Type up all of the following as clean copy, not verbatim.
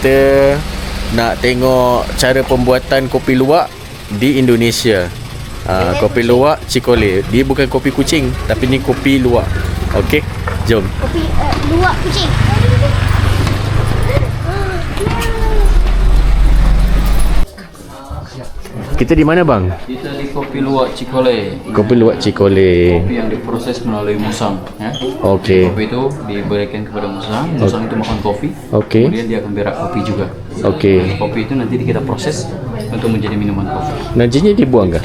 kita nak tengok cara pembuatan kopi luwak di Indonesia. Kopi luwak Cikole. Dia bukan kopi kucing, tapi ni kopi luwak. Okey, jom. Kopi luwak kucing. Kita di mana bang? Kita di Kopi Luwak Cikole. Kopi luwak Cikole. Kopi yang diproses melalui musang, ya. Okey. Kopi itu diberikan kepada musang, musang itu makan kopi. Okey. Kemudian dia akan berak kopi juga. Okey. Kopi itu nanti kita proses untuk menjadi minuman kopi. Najinya dibuang kah?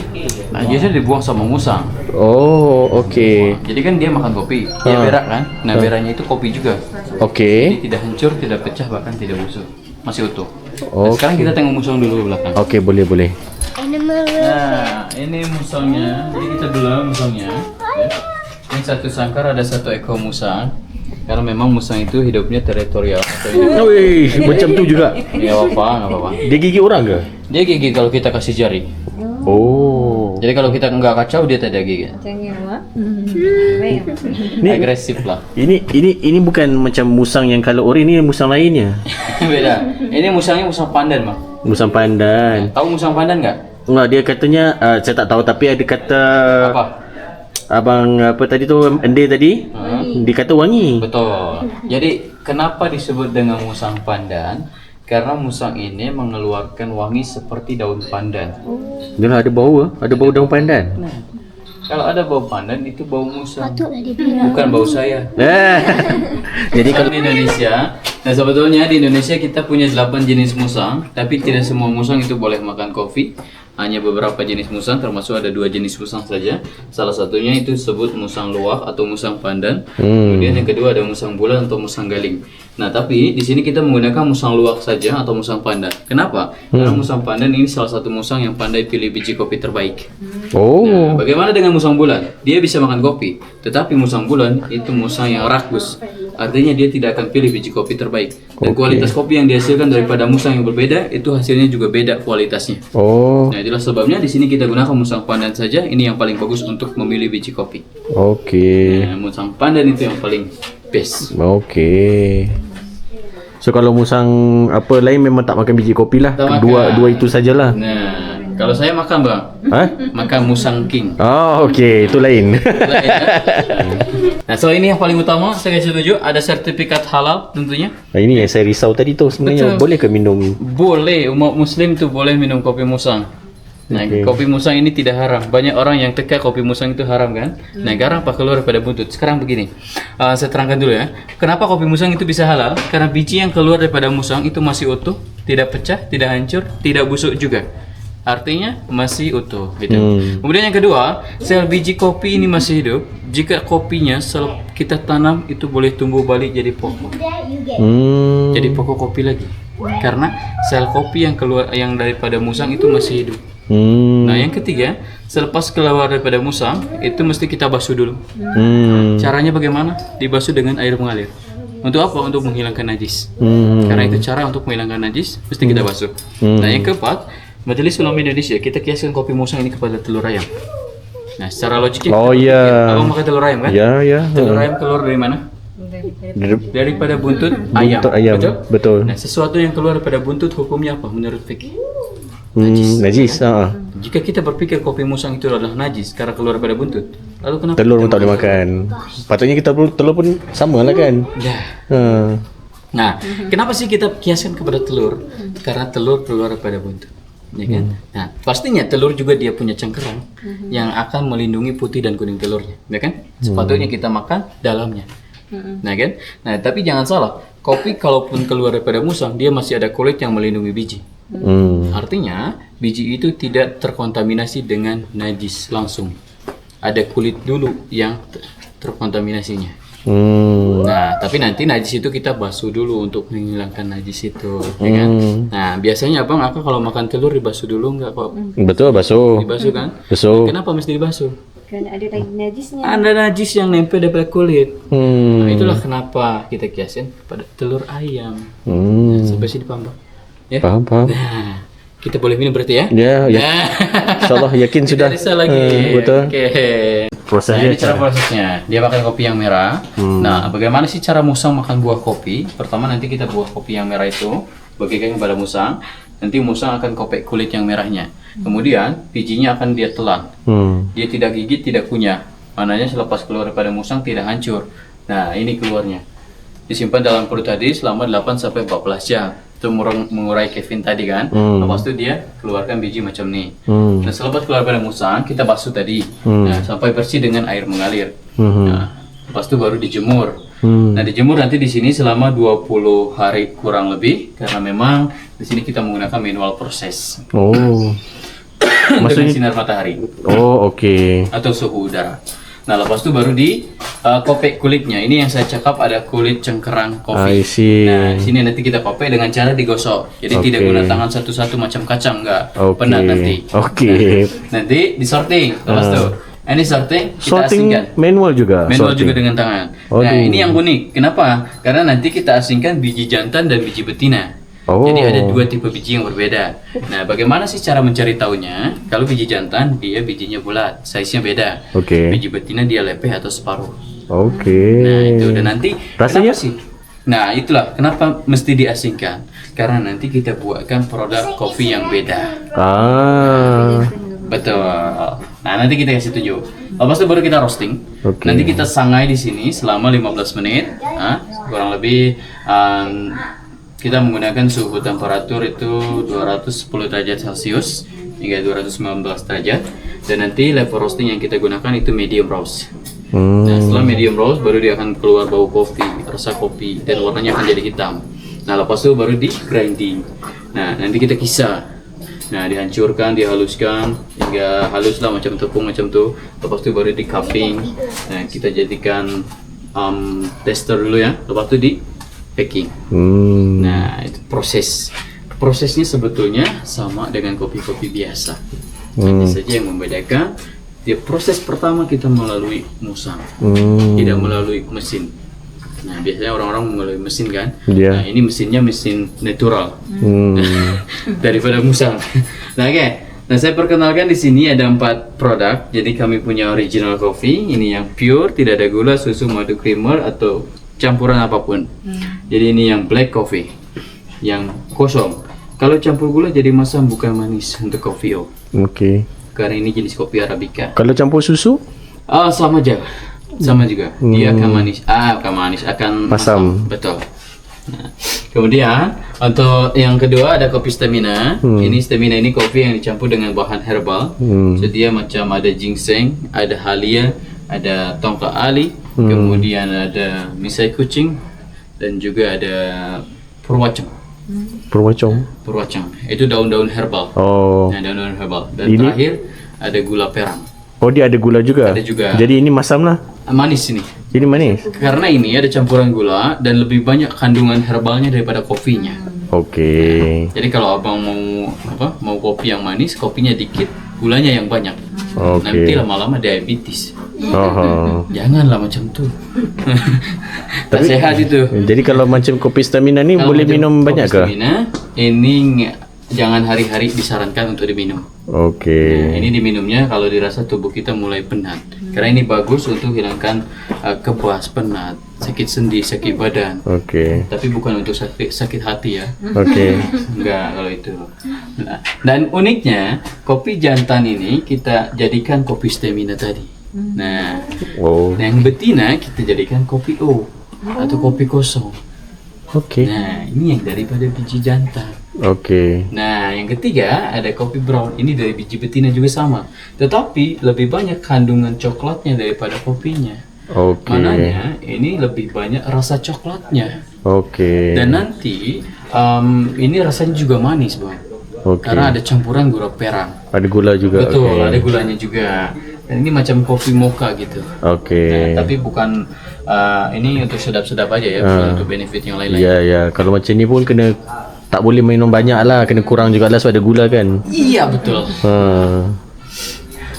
Nah, biasanya dibuang sama musang. Oh, okey. Jadi kan dia makan kopi, dia berak kan. Nah, beraknya itu kopi juga. Okey. Jadi tidak hancur, tidak pecah, bahkan tidak busuk. Masih utuh. Oh. Nah, sekarang kita tengok musang dulu belakang. Okey, boleh. Animal. Nah, ini musangnya. Jadi kita belah musangnya. Ya. Ini satu sangkar ada satu ekor musang. Karena memang musang itu hidupnya teritorial. Atau hidup. Wih, macam tu juga. Ya nggak apa-apa. Dia gigit orang ke? Dia gigit kalau kita kasih jari. Oh. Jadi kalau kita nggak kacau dia tidak gigit. Ni Agresif lah. ini bukan macam musang yang kalau ori, ni musang lainnya. Beda. Ini musangnya musang pandan, Bang. Musang pandan. Tahu musang pandan nggak? Enggak, dia katanya saya tak tahu, tapi ada kata Apa? abang apa tadi tu, Ende tadi, dia kata wangi. Betul. Jadi kenapa disebut dengan musang pandan? Karena musang ini mengeluarkan wangi seperti daun pandan. Dia ada bau, ada bau daun pandan. Kalau ada bau pandan itu bau musang, Patutlah dia bilang. bukan bau saya. Jadi Kalau di Indonesia, nah sebetulnya di Indonesia kita punya 8 jenis musang, tapi tidak semua musang itu boleh makan kopi. Hanya beberapa jenis musang, termasuk ada 2 jenis musang saja. Salah satunya itu disebut musang luwak atau musang pandan. Kemudian yang kedua ada musang bulan atau musang galing. Nah, tapi di sini kita menggunakan musang luwak saja atau musang pandan. Kenapa? Karena musang pandan ini salah satu musang yang pandai pilih biji kopi terbaik. Oh. Nah, bagaimana dengan musang bulan? Dia bisa makan kopi, tetapi musang bulan itu musang yang rakus. Artinya dia tidak akan pilih biji kopi terbaik. Dan kualitas kopi yang dihasilkan daripada musang yang berbeda itu hasilnya juga beda kualitasnya. Oh. Nah, itulah sebabnya di sini kita gunakan musang pandan saja. Ini yang paling bagus untuk memilih biji kopi. Okey. Nah, musang pandan itu yang paling best. Okey. So kalau musang apa lain memang tak makan biji kopi lah. Tak Dua makan. itu sajalah. Nah, kalau saya makan, Bang, Ha? makan musang king. Oh, okey, itu lain. Nah, so ini yang paling utama, saya setuju ada sertifikat halal tentunya. Nah, ini yang saya risau tadi tu sebenarnya. Betul. Boleh ke minum? Boleh, umat muslim tu boleh minum kopi musang. Nah, kopi musang ini tidak haram. Banyak orang yang teka kopi musang itu haram kan. Nah, sekarang apa keluar daripada buntut. Sekarang begini, saya terangkan dulu ya. Kenapa kopi musang itu bisa halal? Karena biji yang keluar daripada musang itu masih utuh, tidak pecah, tidak hancur, tidak busuk juga. Artinya masih utuh gitu. Kemudian yang kedua, sel biji kopi ini masih hidup. Jika kopinya kita tanam itu boleh tumbuh balik jadi pokok. Jadi pokok kopi lagi. Karena sel kopi yang keluar yang daripada musang itu masih hidup. Nah, yang ketiga, selepas keluar daripada musang itu mesti kita basuh dulu. Caranya bagaimana? Dibasuh dengan air mengalir. Untuk apa? Untuk menghilangkan najis. Karena itu cara untuk menghilangkan najis, mesti kita basuh. Nah, yang keempat, Majelis Ulama Indonesia kita kiaskan kopi musang ini kepada telur ayam. Nah, secara logiknya Oh, ya. abang makan telur ayam kan? Ya. Telur ayam keluar dari mana? Daripada buntut ayam. Buntut ayam. Betul. Nah, sesuatu yang keluar daripada buntut hukumnya apa menurut fikih? Najis. Jika kita berpikir kopi musang itu adalah najis karena keluar daripada buntut, lalu kenapa Telur pun kita tak boleh makan. Patutnya kita telur pun sama lah kan. Ya. Ha. Nah, kenapa sih kita kiaskan kepada telur? Karena telur keluar daripada buntut, ya kan? Nah, pastinya telur juga dia punya cangkerang yang akan melindungi putih dan kuning telurnya, ya kan? Sepatutnya kita makan dalamnya, nah kan? Nah, tapi jangan salah, kopi kalaupun keluar daripada musang, dia masih ada kulit yang melindungi biji. Artinya, biji itu tidak terkontaminasi dengan najis langsung. Ada kulit dulu yang terkontaminasinya. Nah, tapi nanti najis itu kita basuh dulu untuk menghilangkan najis itu, ya kan? Nah, biasanya abang aku kalau makan telur dibasuh dulu nggak kok? Betul, basuh. Dibasuh kan? Basuh. Kenapa mesti dibasuh? Karena ada lagi najisnya. Ada najis yang nempel daripada kulit. Nah, Hmm. itulah kenapa kita kiasin pada telur ayam. Sampai sini paham, Bang? Ya? Paham. Nah, kita boleh minum berarti ya? Ya. Nah, InsyaAllah yakin sudah. tidak risau lagi. Betul. Oke. Nah, Prosesnya ini cara prosesnya. Dia pakai kopi yang merah. Nah, bagaimana sih cara musang makan buah kopi? Pertama nanti kita buah kopi yang merah itu bagikan kepada musang. Nanti musang akan kopek kulit yang merahnya. Kemudian bijinya akan dia telan. Dia tidak gigit, tidak kunyah. Mananya selepas keluar daripada musang tidak hancur. Nah, ini keluarnya. Disimpan dalam perut tadi selama 8 sampai 14 jam. Itu mengurai kafein tadi kan. Lepas itu dia keluarkan biji macam ni. Nah, selepas keluar daripada musang, kita basuh tadi. Nah, sampai bersih dengan air mengalir. Nah, lepas itu baru dijemur. Nah, dijemur nanti di sini selama 20 hari kurang lebih karena memang di sini kita menggunakan manual proses. Dengan sinar matahari. Oke. Atau suhu udara. Nah, lepas itu baru di kopek kulitnya. Ini yang saya cakap ada kulit cengkerang kopi. I see. Nah, di sini nanti kita kopek dengan cara digosok. Jadi tidak guna tangan satu-satu macam kacang, enggak. Penat nanti. Oke. Nah, nanti disorting. Lepas itu ini sorting, kita Sorting asingkan. manual juga. Manual sorting. juga dengan tangan. Nah, ini yang unik. Kenapa? Karena nanti kita asingkan biji jantan dan biji betina. Jadi ada 2 tipe biji yang berbeda. Nah, bagaimana sih cara mencari tahunya? Kalau biji jantan dia bijinya bulat, size-nya beda. Biji betina dia lepeh atau separuh. Nah, itu dan nanti rasanya kenapa sih? Nah, itulah kenapa mesti diasingkan. Karena nanti kita buatkan produk kopi yang beda. Betul. Nah, nanti kita kasih tunjuk. Lepas itu baru kita roasting. Nanti kita sangai di sini selama 15 menit. Kurang lebih kita menggunakan suhu temperatur itu 210 derajat Celcius hingga 219 derajat. Dan nanti level roasting yang kita gunakan itu medium roast. Nah, setelah medium roast baru dia akan keluar bau kopi, rasa kopi, dan warnanya akan jadi hitam. Nah, lepas itu baru di grinding. Nah, nanti kita kisah. Nah, dihancurkan, dihaluskan hingga halus lah macam tepung macam tu. Lepas itu baru di cupping. Nah, kita jadikan tester dulu ya. Lepas itu di packing. Nah, itu prosesnya sebetulnya sama dengan kopi-kopi biasa. Hanya saja yang membedakan dia proses pertama kita melalui musang, tidak melalui mesin. Nah, biasanya orang-orang melalui mesin kan. Nah, ini mesinnya mesin natural daripada musang. Nah, oke. Nah, saya perkenalkan di sini ada 4 produk. Jadi kami punya original coffee, ini yang pure, tidak ada gula, susu, madu, creamer atau campuran apapun. Jadi ini yang black coffee, yang kosong. Kalau campur gula jadi masam, bukan manis untuk kopi. Karena ini jenis kopi arabica. Kalau campur susu? Sama aja. Sama juga. Dia akan manis. Bukan manis, akan masam. Betul. Nah, kemudian untuk yang kedua ada kopi stamina. Ini stamina ini kopi yang dicampur dengan bahan herbal. So dia macam ada ginseng, ada halia, ada tongkat ali, kemudian ada misai kucing dan juga ada purwacang. Purwacang. Itu daun-daun herbal. Nah, daun-daun herbal. Dan ini terakhir ada gula perang. Dia ada gula juga? Ada juga. Jadi ini masam lah? Manis ini. Ini manis? Karena ini ada campuran gula dan lebih banyak kandungan herbalnya daripada kopinya. Jadi kalau abang mau kopi yang manis, kopinya dikit, gulanya yang banyak. Nanti lama-lama diabetes. Janganlah macam tu. Tak sehat itu. Jadi kalau macam kopi stamina ni Kalau boleh macam minum kopi banyak ke? Stamina, ini jangan hari-hari disarankan untuk diminum. Nah, ini diminumnya kalau dirasa tubuh kita mulai penat. Karena ini bagus untuk hilangkan kebas, penat, sakit sendi, sakit badan. Tapi bukan untuk sakit hati ya. Enggak kalau itu. Nah, dan uniknya kopi jantan ini kita jadikan kopi stamina tadi. Nah, yang betina kita jadikan kopi O atau kopi kosong. Nah, ini yang daripada biji jantan. Nah, yang ketiga ada kopi brown. Ini dari biji betina juga sama. Tetapi lebih banyak kandungan coklatnya daripada kopinya. Maknanya ini lebih banyak rasa coklatnya. Dan nanti ini rasanya juga manis, Bang. Karena ada campuran gula perang. Ada gula juga. Betul, ada gulanya juga. Dan ini macam kopi mocha gitu. Nah, tapi bukan ini untuk sedap-sedap aja ya, bukan untuk benefit yang lain-lain. Ya. Kalau macam ni pun kena tak boleh minum banyak lah, kena kurang juga lah sebab ada gula kan. Iya betul.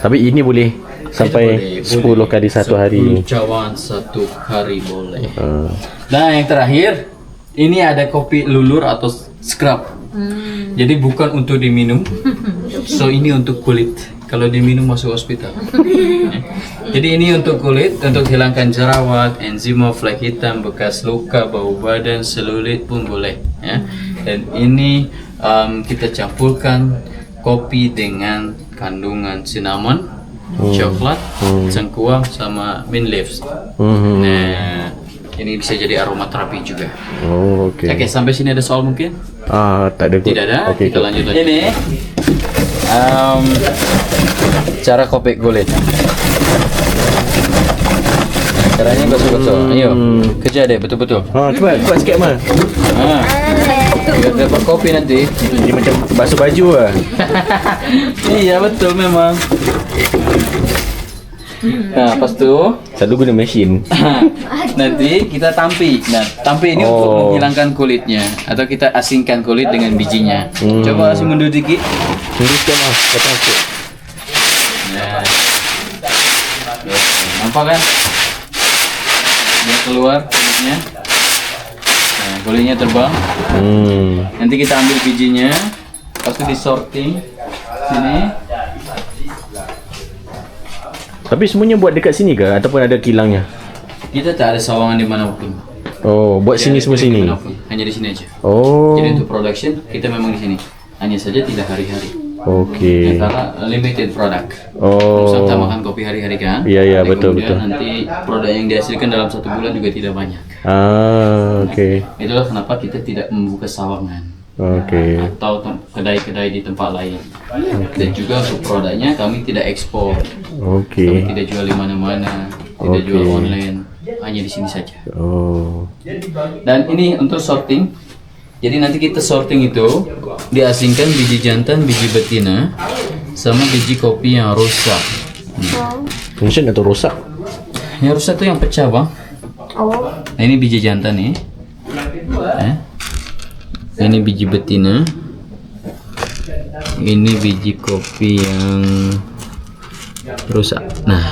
Tapi ini boleh sampai 10 kali satu hari. 10 cawan satu hari boleh. Nah, yang terakhir ini ada kopi lulur atau scrub. Jadi bukan untuk diminum. So ini untuk kulit. Kalau diminum masuk hospital. Jadi ini untuk kulit, untuk hilangkan jerawat, enzima, flek hitam, bekas luka, bau badan, selulit pun boleh. Ya. Dan ini kita campurkan kopi dengan kandungan cinnamon, coklat, cengkuang sama mint leaves. Nah, ini bisa jadi aromaterapi juga. Oh, okey. Oke, sampai sini ada soal mungkin? Tak ada kot. Tidak ada. Okey, Kita lanjut lagi. Ini cara kopi kulit. Caranya gosok-gosok. Ayo, kerja deh betul-betul. Cepat sikit mah. Kita dapat kopi nanti. Ini macam basuh baju lah. Iya betul memang. Nah, pas tu Selalu guna mesin. nanti kita tampi. Nah, tampi ini untuk menghilangkan kulitnya atau kita asingkan kulit dengan bijinya. Coba asing mundur dikit. Mundur sikit lah. Potong sikit. Nah. Nampak kan? Dia keluar kulitnya. Nah, kulitnya terbang. Nanti kita ambil bijinya, pas itu di sorting sini. Tapi semuanya buat dekat sini ke? Ataupun ada kilangnya? Kita tak ada sawangan di manapun. Oh, buat sini semua sini? Dimanapun. Hanya di sini aja. Oh, Jadi untuk production kita memang di sini. Hanya saja tidak hari-hari. okey. Karena limited product. Oh, Kita makan kopi hari-hari kan? Iya, Dan betul, kemudian betul. nanti produk yang dihasilkan dalam 1 bulan juga tidak banyak. okey. Itulah kenapa kita tidak membuka sawangan Okey. atau kedai-kedai di tempat lain. Dan juga untuk produknya kami tidak ekspor. Kami Okey. tidak jual di mana-mana, tidak jual Okey. online, hanya di sini saja. Oh. Dan ini untuk sorting. Jadi nanti kita sorting itu diasingkan biji jantan, biji betina, sama biji kopi yang rusak. Function atau rosak? Yang rusak itu yang pecah bang. Nah, ini biji jantan nih. Ini biji betina. Ini biji kopi yang rusak. Nah,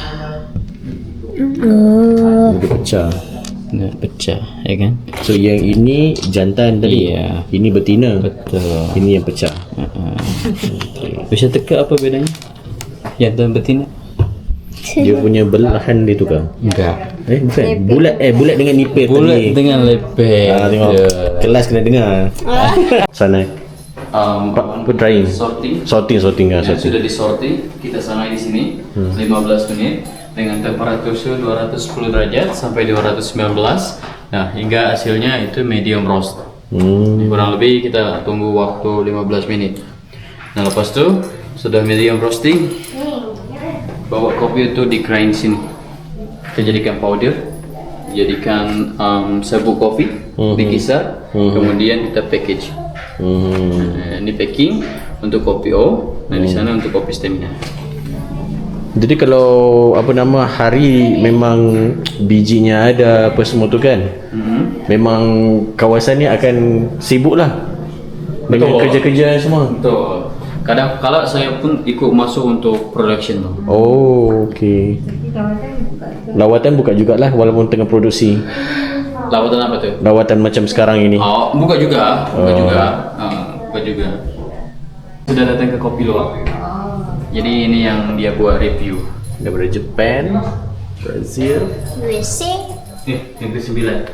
Dia pecah. nah pecah, ya kan? So yang ini jantan tadi. Iya. Ini betina. Betul. Ini yang pecah. Bisa teka apa bedanya? Jantan betina? Dia punya belahan dia tu kan? Enggak. Bukan. Bulat dengan nipis Bulat tadi. dengan lepeh. Tengok. Kelas kena dengar. Sana. Drying. Sorting. Kan. Yang sudah disorting, kita sangai di sini 15 menit dengan temperatur suhu 210 derajat sampai 219. Nah, hingga hasilnya itu medium roast. Kurang lebih kita tunggu waktu 15 menit. Nah, lepas itu sudah medium roasting, bawa kopi itu di grind sini. Kita jadikan powder, jadikan serbuk kopi, dikisar, kemudian kita package. Nah, ini packing untuk kopi O, dan di sana untuk kopi stamina. Jadi kalau hari memang bijinya ada apa semua tu kan, memang kawasan ni akan sibuk lah dengan Betul. kerja-kerja semua. Betul. Kadang kala saya pun ikut masuk untuk production tu. Oh, okey. Lawatan buka jugalah walaupun tengah produksi. Lawatan apa tu? Lawatan macam sekarang ini. Oh, buka juga. Buka juga. Sudah datang ke Kopi Luwak. Jadi ini yang dia buat review. Daripada Japan, Brazil, USA. Negeri 9.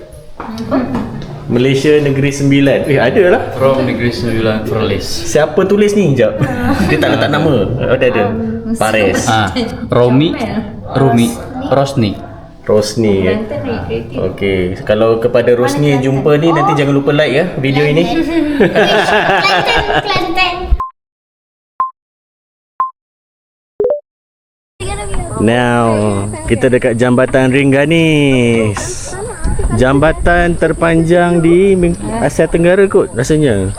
Malaysia Negeri Sembilan. Ada lah. From Negeri 9 Perlis. Siapa tulis ni? Sekejap. Dia tak letak nama. Oh, ada. Paris. Rosni. Rosni kan? Okey. Kalau kepada Rosni yang jumpa ni, nanti jangan lupa like ya video ini. Kelantan. Now, kita dekat Jambatan Rengganis. Jambatan terpanjang di Asia Tenggara kot rasanya.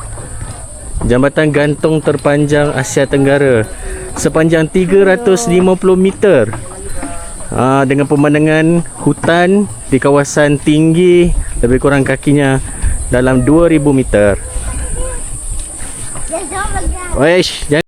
Jambatan gantung terpanjang Asia Tenggara. Sepanjang 350 meter. Dengan pemandangan hutan di kawasan tinggi lebih kurang kakinya dalam 2000 meter. Wesh, jangan